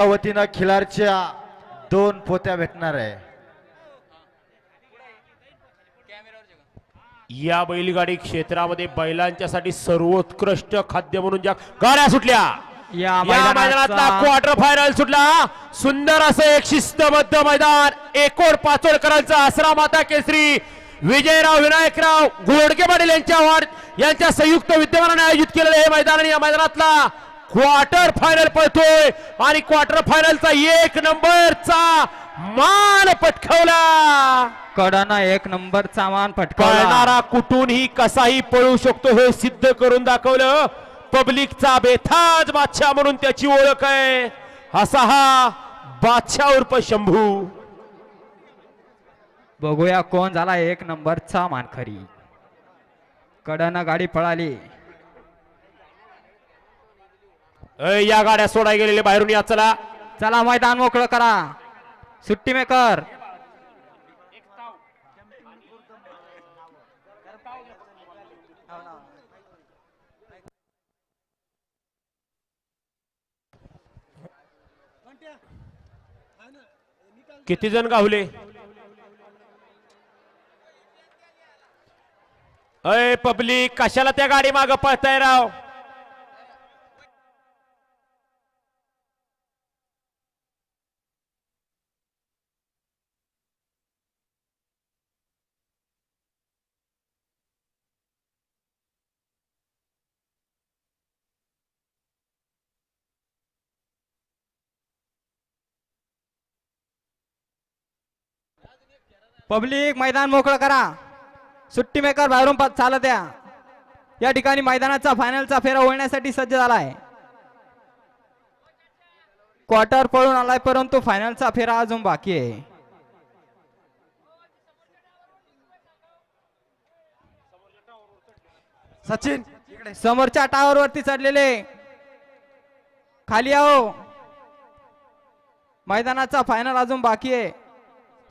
वतीनं खिलारच्या 2 पोत्या भेटणार आहे। या बैलगाडी क्षेत्रामध्ये बैलांच्यासाठी सर्वोत्कृष्ट खाद्य म्हणून ज्या गाड्या सुटल्या या मैदानातला क्वार्टर फायनल सुटला। सुंदर असं एक शिस्तबद्ध मैदान एकोण पाचोळकरांचा आसरा माता केसरी विजयराव विनायकराव घोडके पाटील यांच्या संयुक्त विद्यमानाने आयोजित केलेलं हे मैदान आणि या मैदानातला क्वार्टर फायनल पळतोय आणि क्वार्टर फायनलचा 1 नंबरचा मान पटकावला। कडनं 1 नंबरचा मान पटकावला। पळणारा कुठूनही कसाही पळू शकतो हे सिद्ध करून दाखवलं। पब्लिकचा बेताज बादशाह म्हणून त्याची ओळख आहे। असा हा बादशाह उर्फ शंभू। बघूया कोण झाला 1 नंबरचा मानकरी। कडनं गाडी पळाली। या गाड्या सोडाय गेलेले बाहेरून या चला चला मैदान मोकळं करा। सुट्टी मेकर किती जण गावले? अय पब्लिक कशाला त्या गाडी माग पळताय राव? पब्लिक मैदान मोकळं करा। सुट्टी मेकर बाहेरून चालत या। या ठिकाणी मैदानाचा फायनलचा फेरा होण्यासाठी सज्ज झालाय। क्वार्टर पळून आलाय परंतु फायनलचा फेरा अजून बाकी आहे। सचिन समोरच्या टावर वरती चढलेले खाली आओ। मैदानाचा फायनल अजून बाकी आहे।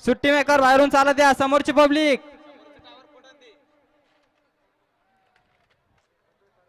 सुट्टी मेकर बाहेरून चालत या। समोरची पब्लिक